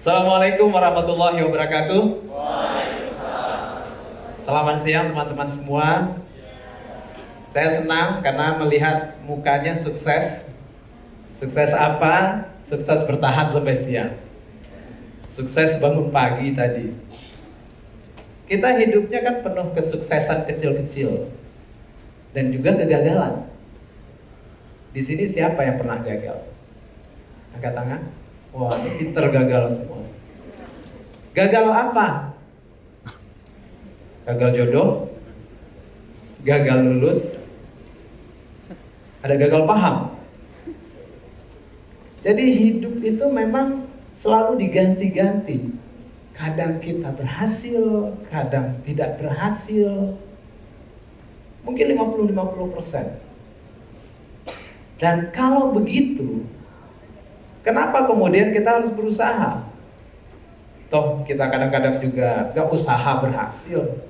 Assalamualaikum warahmatullahi wabarakatuh. Selamat siang teman-teman semua. Saya senang karena melihat mukanya sukses. Sukses apa? Sukses bertahan sampai siang. Sukses bangun pagi tadi. Kita hidupnya kan penuh kesuksesan kecil-kecil dan juga kegagalan. Di sini siapa yang pernah gagal? Angkat tangan. Wah, ini pinter gagal semua. Gagal apa? Gagal jodoh, gagal lulus, ada gagal paham. Jadi hidup itu memang selalu diganti-ganti. Kadang kita berhasil, kadang tidak berhasil. Mungkin 50-50%. Dan kalau begitu, kenapa kemudian kita harus berusaha? Toh kita kadang-kadang juga gak usaha berhasil.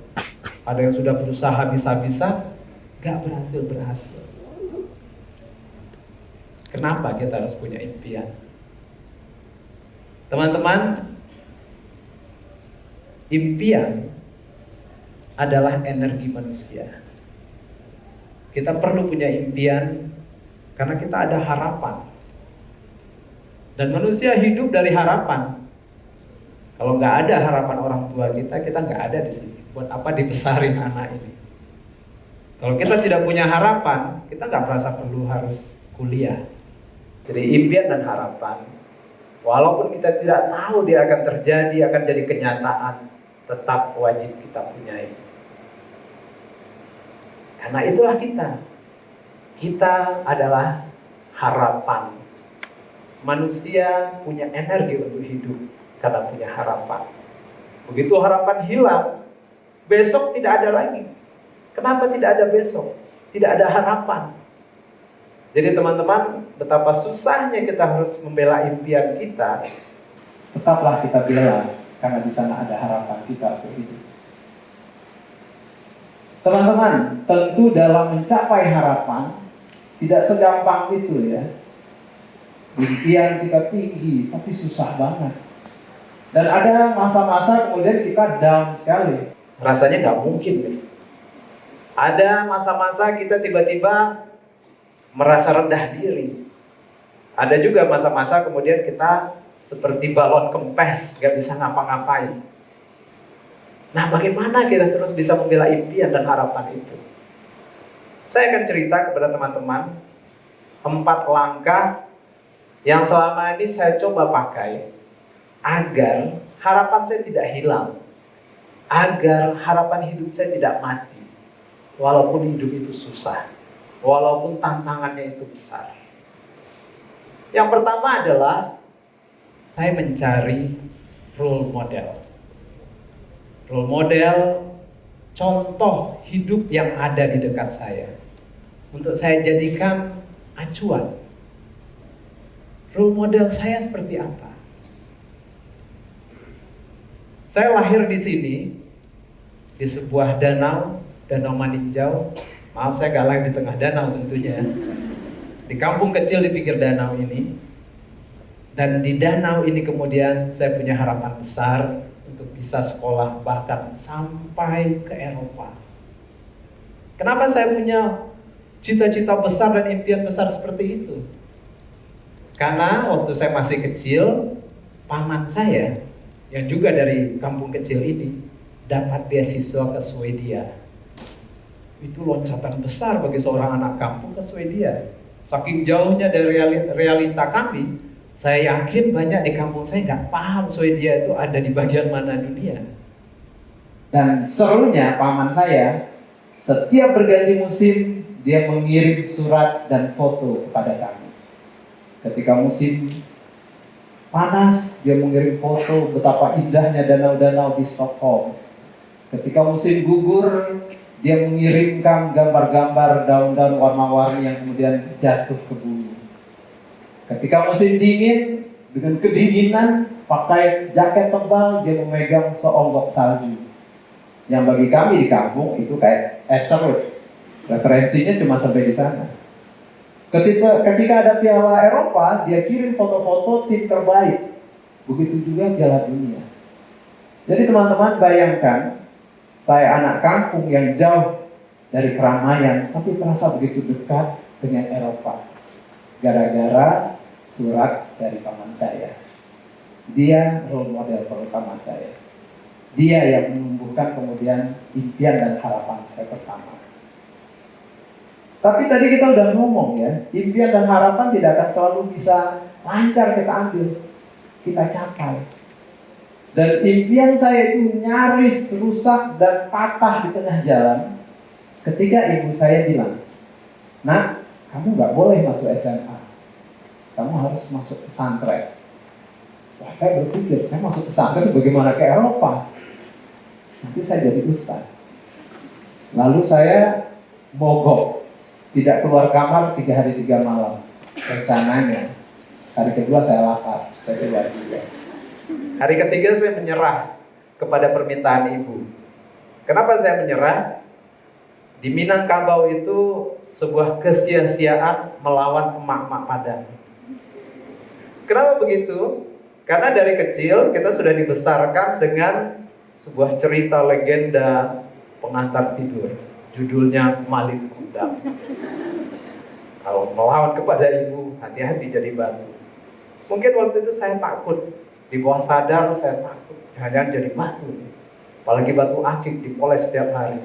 Ada yang sudah berusaha bisa-bisa gak berhasil-berhasil. Kenapa kita harus punya impian? Teman-teman, impian adalah energi manusia. Kita perlu punya impian karena kita ada harapan. Dan manusia hidup dari harapan. Kalau nggak ada harapan orang tua kita nggak ada di sini. Buat apa dibesarin anak ini? Kalau kita tidak punya harapan, kita nggak merasa perlu harus kuliah. Jadi impian dan harapan, walaupun kita tidak tahu dia akan terjadi, akan jadi kenyataan, tetap wajib kita punyai. Karena itulah kita. Kita adalah harapan. Manusia punya energi untuk hidup karena punya harapan. Begitu harapan hilang, besok tidak ada lagi. Kenapa tidak ada besok? Tidak ada harapan. Jadi teman-teman, betapa susahnya kita harus membela impian kita. Tetaplah kita bela, karena di sana ada harapan kita untuk hidup. Teman-teman, tentu dalam mencapai harapan tidak segampang itu ya. Impian kita tinggi, tapi susah banget. Dan ada masa-masa kemudian kita down sekali. Rasanya nggak mungkin nih. Ada masa-masa kita tiba-tiba merasa rendah diri. Ada juga masa-masa kemudian kita seperti balon kempes, nggak bisa ngapa-ngapain. Nah, bagaimana kita terus bisa membela impian dan harapan itu? Saya akan cerita kepada teman-teman 4 langkah yang selama ini saya coba pakai agar harapan saya tidak hilang, agar harapan hidup saya tidak mati, walaupun hidup itu susah, walaupun tantangannya itu besar. Yang pertama adalah saya mencari role model. Role model, contoh hidup yang ada di dekat saya, untuk saya jadikan acuan. Role model saya seperti apa? Saya lahir di sini, di sebuah danau Maninjau. Maaf, saya gak lahir di tengah danau tentunya. Di kampung kecil di pinggir danau ini. Dan di danau ini kemudian saya punya harapan besar untuk bisa sekolah bahkan sampai ke Eropa. Kenapa saya punya cita-cita besar dan impian besar seperti itu? Karena waktu saya masih kecil, paman saya yang juga dari kampung kecil ini dapat beasiswa ke Swedia. Itu loncatan besar bagi seorang anak kampung ke Swedia. Saking jauhnya dari realita kami, saya yakin banyak di kampung saya nggak paham Swedia itu ada di bagian mana dunia. Dan serunya paman saya, setiap berganti musim dia mengirim surat dan foto kepada kami. Ketika musim panas, dia mengirim foto betapa indahnya danau-danau di Stockholm. Ketika musim gugur, dia mengirimkan gambar-gambar daun-daun warna-warni yang kemudian jatuh ke bumi. Ketika musim dingin, dengan kedinginan, pakai jaket tebal, dia memegang seonggok salju. Yang bagi kami di kampung itu kayak es serut. Referensinya cuma sampai di sana. Ketika ada Piala Eropa, dia kirim foto-foto tim terbaik. Begitu juga Piala Dunia. Jadi teman-teman bayangkan, saya anak kampung yang jauh dari keramaian, tapi terasa begitu dekat dengan Eropa. Gara-gara surat dari paman saya. Dia role model pertama saya. Dia yang menumbuhkan kemudian impian dan harapan saya pertama. Tapi tadi kita udah ngomong ya, impian dan harapan tidak akan selalu bisa lancar kita ambil, kita capai. Dan impian saya itu nyaris rusak dan patah di tengah jalan ketika ibu saya bilang, "Nak, kamu gak boleh masuk SMA. Kamu harus masuk pesantren." Wah, saya berpikir, saya masuk pesantren bagaimana ke Eropa? Nanti saya jadi ustaz. Lalu saya mogok, tidak keluar kamar 3 hari 3 malam. Rencananya hari kedua saya lapar, saya keluar juga. Hari ketiga saya menyerah kepada permintaan ibu. Kenapa saya menyerah? Di Minangkabau itu sebuah kesia-siaan melawan emak-emak Padang. Kenapa begitu? Karena dari kecil kita sudah dibesarkan dengan sebuah cerita legenda pengantar tidur. Judulnya Malik Kundang. Kalau melawan kepada ibu, hati-hati jadi batu. Mungkin waktu itu saya takut. Di bawah sadar saya takut. Jangan-jangan jadi batu. Apalagi batu akik dipoles setiap hari.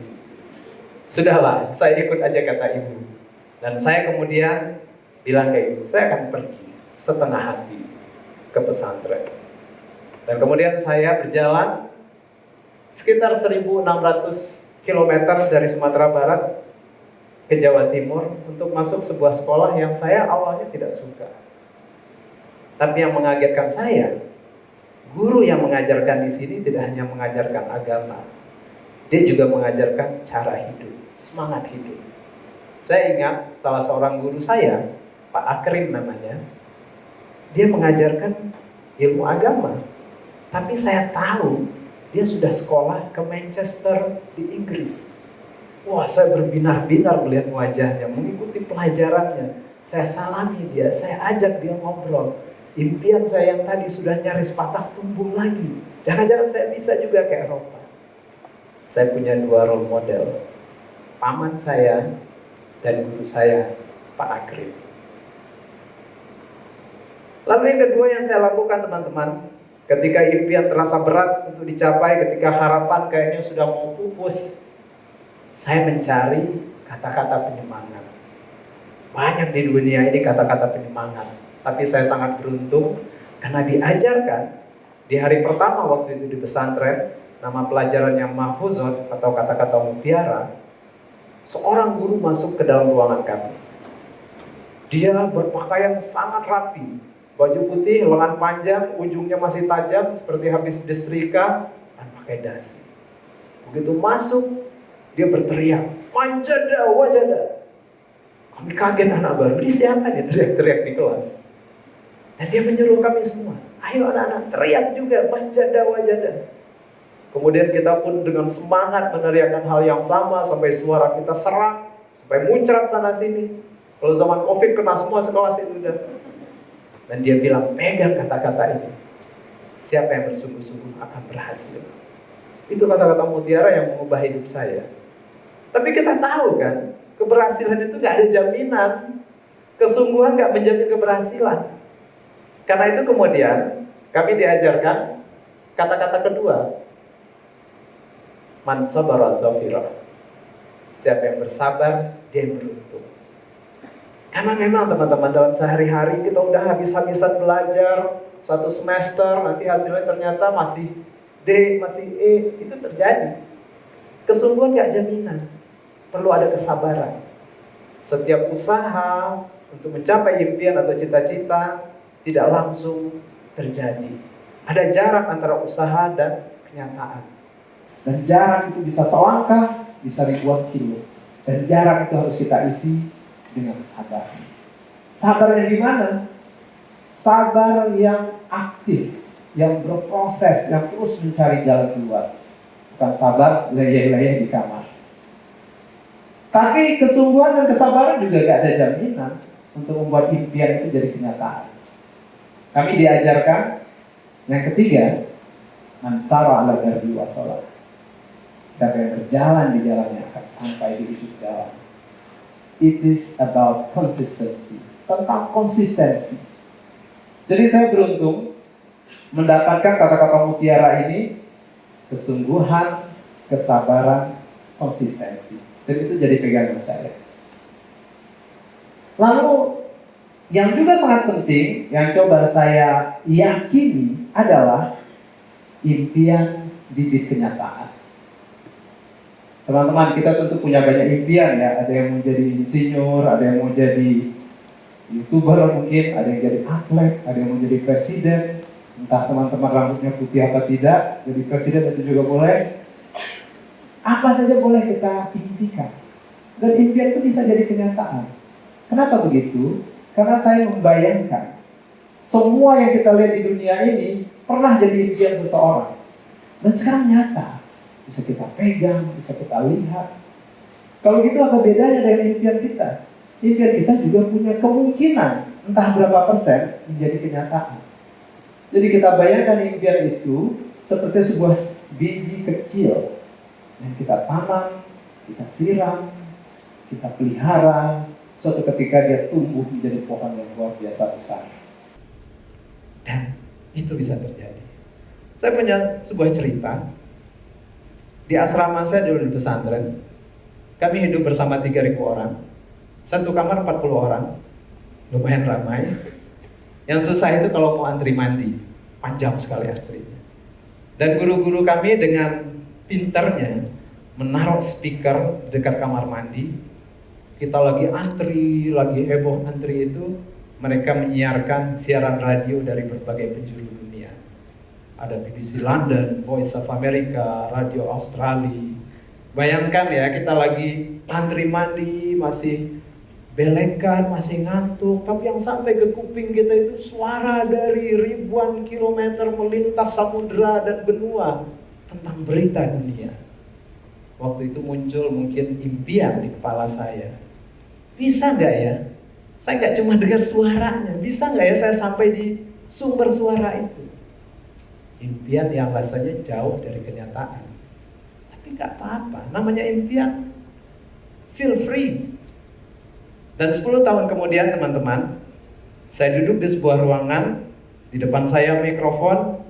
Sudahlah, saya ikut aja kata ibu. Dan saya kemudian bilang ke ibu, saya akan pergi setengah hati ke pesantren. Dan kemudian saya berjalan sekitar 1.600 km dari Sumatera Barat ke Jawa Timur untuk masuk sebuah sekolah yang saya awalnya tidak suka. Tapi yang mengagetkan saya, guru yang mengajarkan di sini tidak hanya mengajarkan agama, dia juga mengajarkan cara hidup, semangat hidup. Saya ingat salah seorang guru saya, Pak Akrim namanya, dia mengajarkan ilmu agama. Tapi saya tahu dia sudah sekolah ke Manchester di Inggris. Wah, saya berbinar-binar melihat wajahnya, mengikuti pelajarannya. Saya salami dia, saya ajak dia ngobrol. Impian saya yang tadi sudah nyaris patah tumbuh lagi. Jangan-jangan saya bisa juga ke Eropa. Saya punya 2 role model, paman saya dan guru saya, Pak Akrim. Lalu yang kedua yang saya lakukan teman-teman, ketika impian terasa berat untuk dicapai, ketika harapan kayaknya sudah mau pupus, saya mencari kata-kata penyemangat. Banyak di dunia ini kata-kata penyemangat, tapi saya sangat beruntung karena diajarkan di hari pertama waktu itu di pesantren, nama pelajarannya mahfuzot atau kata-kata mutiara. Seorang guru masuk ke dalam ruangan kami. Dia berpakaian sangat rapi, baju putih, lengan panjang, ujungnya masih tajam seperti habis disetrika, dan pakai dasi. Begitu masuk, dia berteriak, "Manjada wajada." Kami kaget, anak baru, ini siapa nih teriak-teriak di kelas? Dan dia menyuruh kami semua, "Ayo anak-anak, teriak juga, manjada wajada." Kemudian kita pun dengan semangat meneriakkan hal yang sama sampai suara kita serak, sampai muncrat sana sini. Kalau zaman Covid kena semua sekelas itu udah. Dan dia bilang, "Pegang kata-kata ini. Siapa yang bersungguh-sungguh akan berhasil." Itu kata-kata mutiara yang mengubah hidup saya. Tapi kita tahu kan, keberhasilan itu gak ada jaminan. Kesungguhan gak menjamin keberhasilan. Karena itu kemudian kami diajarkan kata-kata kedua, man sabara zafira. Siapa yang bersabar, dia yang beruntung. Karena memang teman-teman dalam sehari-hari kita udah habis-habisan belajar 1 semester, nanti hasilnya ternyata masih D, masih E, itu terjadi. Kesungguhan gak jaminan, perlu ada kesabaran. Setiap usaha untuk mencapai impian atau cita-cita tidak langsung terjadi. Ada jarak antara usaha dan kenyataan. Dan jarak itu bisa selangkah, bisa ribuan kilo. Dan jarak itu harus kita isi dengan kesabaran. Sabar yang gimana? Sabar yang aktif, yang berproses, yang terus mencari jalan keluar. Bukan sabar leyeh-leyeh di kamar. Tapi kesungguhan dan kesabaran juga gak ada jaminan untuk membuat impian itu jadi kenyataan. Kami diajarkan Yang ketiga, man sara ala darbi wasolah. Siapa yang berjalan di jalannya akan sampai di ujung jalan. It is about consistency. Tentang konsistensi. Jadi saya beruntung mendapatkan kata-kata mutiara ini, kesungguhan, kesabaran, konsistensi. Dan itu jadi pegangan saya. Lalu yang juga sangat penting, yang coba saya yakini adalah impian bibit kenyataan. Teman-teman, kita tentu punya banyak impian ya. Ada yang mau jadi insinyur, ada yang mau jadi YouTuber mungkin, ada yang jadi atlet, ada yang mau jadi presiden. Entah teman-teman rambutnya putih apa tidak, jadi presiden itu juga boleh. Apa saja boleh kita impikan. Dan impian itu bisa jadi kenyataan. Kenapa begitu? Karena saya membayangkan semua yang kita lihat di dunia ini pernah jadi impian seseorang. Dan sekarang nyata. Bisa kita pegang, bisa kita lihat. Kalau gitu apa bedanya dengan impian kita? Impian kita juga punya kemungkinan entah berapa persen menjadi kenyataan. Jadi kita bayangkan impian itu seperti sebuah biji kecil yang kita tanam, kita siram, kita pelihara. Suatu ketika dia tumbuh menjadi pohon yang luar biasa besar. Dan itu bisa terjadi. Saya punya sebuah cerita. Di asrama saya dulu di pesantren, kami hidup bersama 3.000 orang. Satu kamar 40 orang. Lumayan ramai. Yang susah itu kalau mau antri mandi. Panjang sekali antrinya. Dan guru-guru kami dengan pinternya menaruh speaker dekat kamar mandi. Kita lagi antri, lagi heboh antri itu, mereka menyiarkan siaran radio dari berbagai penjuru dunia. Ada BBC London, Voice of America, Radio Australia. Bayangkan ya, kita lagi antri mandi, masih belekan, masih ngantuk, tapi yang sampai ke kuping kita itu suara dari ribuan kilometer melintas samudera dan benua tentang berita dunia. Waktu itu muncul mungkin impian di kepala saya. Bisa nggak ya? Saya nggak cuma dengar suaranya. Bisa nggak ya saya sampai di sumber suara itu? Impian yang rasanya jauh dari kenyataan. Tapi nggak apa-apa. Namanya impian. Feel free. Dan 10 tahun kemudian teman-teman, saya duduk di sebuah ruangan. Di depan saya mikrofon.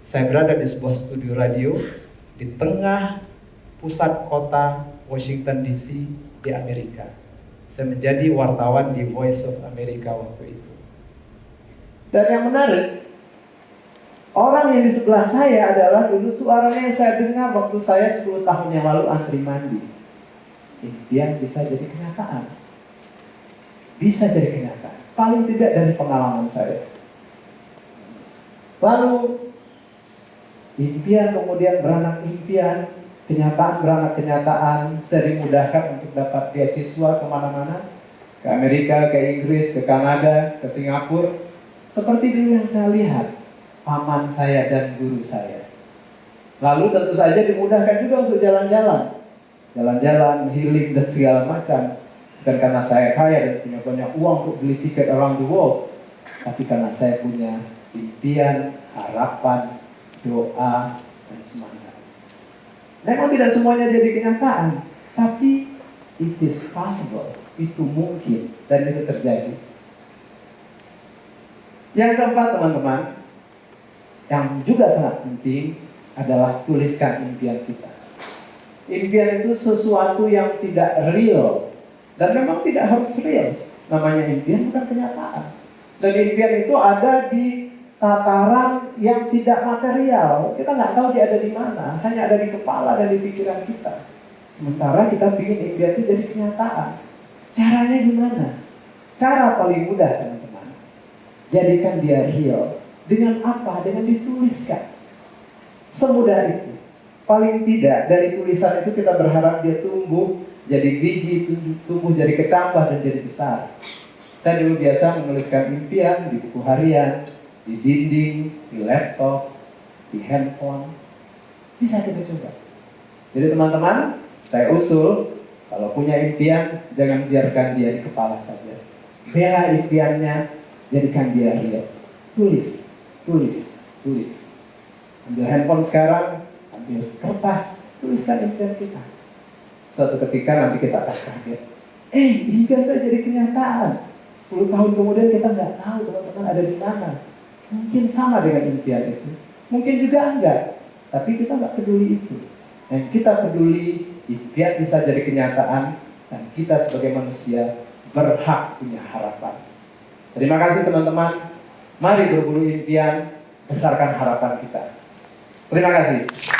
Saya berada di sebuah studio radio di tengah pusat kota Washington DC di Amerika. Saya menjadi wartawan di Voice of America waktu itu. Dan yang menarik, orang yang di sebelah saya adalah dulu suaranya yang saya dengar waktu saya 10 tahun yang lalu antri mandi. Impian bisa jadi kenyataan. Bisa jadi kenyataan. Paling tidak dari pengalaman saya. Lalu impian kemudian beranak impian, kenyataan beranak kenyataan. Saya dimudahkan untuk dapat beasiswa kemana-mana, ke Amerika, ke Inggris, ke Kanada, ke Singapura. Seperti dulu yang saya lihat, paman saya dan guru saya. Lalu tentu saja dimudahkan juga untuk jalan-jalan, healing dan segala macam. Bukan karena saya kaya dan punya banyak uang untuk beli tiket around the world, tapi karena saya punya impian, harapan, doa, dan semangat. Memang tidak semuanya jadi kenyataan, tapi it is possible, itu mungkin, dan itu terjadi. Yang keempat teman-teman, yang juga sangat penting adalah tuliskan impian kita. Impian itu sesuatu yang tidak real, dan memang tidak harus real. Namanya impian bukan kenyataan. Dan impian itu ada di tataran yang tidak material. Kita nggak tahu dia ada di mana, hanya ada di kepala dan di pikiran kita. Sementara kita ingin impian itu jadi kenyataan. Caranya gimana? Cara paling mudah teman-teman, jadikan dia real. Dengan apa? Dengan dituliskan. Semudah itu. Paling tidak dari tulisan itu kita berharap dia tumbuh jadi biji, tumbuh jadi kecambah dan jadi besar. Saya dulu biasa menuliskan impian di buku harian, di dinding, di laptop, di handphone. Bisa kita coba. Jadi teman-teman, saya usul, kalau punya impian, jangan biarkan dia di kepala saja. Bela impiannya, jadikan dia real. Tulis. tulis. Ambil handphone sekarang, ambil kertas, tuliskan impian kita. Suatu ketika nanti kita akan kaget. Impian saya jadi kenyataan. 10 tahun kemudian kita nggak tahu teman-teman ada di mana. Mungkin sama dengan impian itu. Mungkin juga enggak. Tapi kita nggak peduli itu. Yang kita peduli, impian bisa jadi kenyataan. Dan kita sebagai manusia berhak punya harapan. Terima kasih teman-teman. Mari berburu impian, besarkan harapan kita. Terima kasih.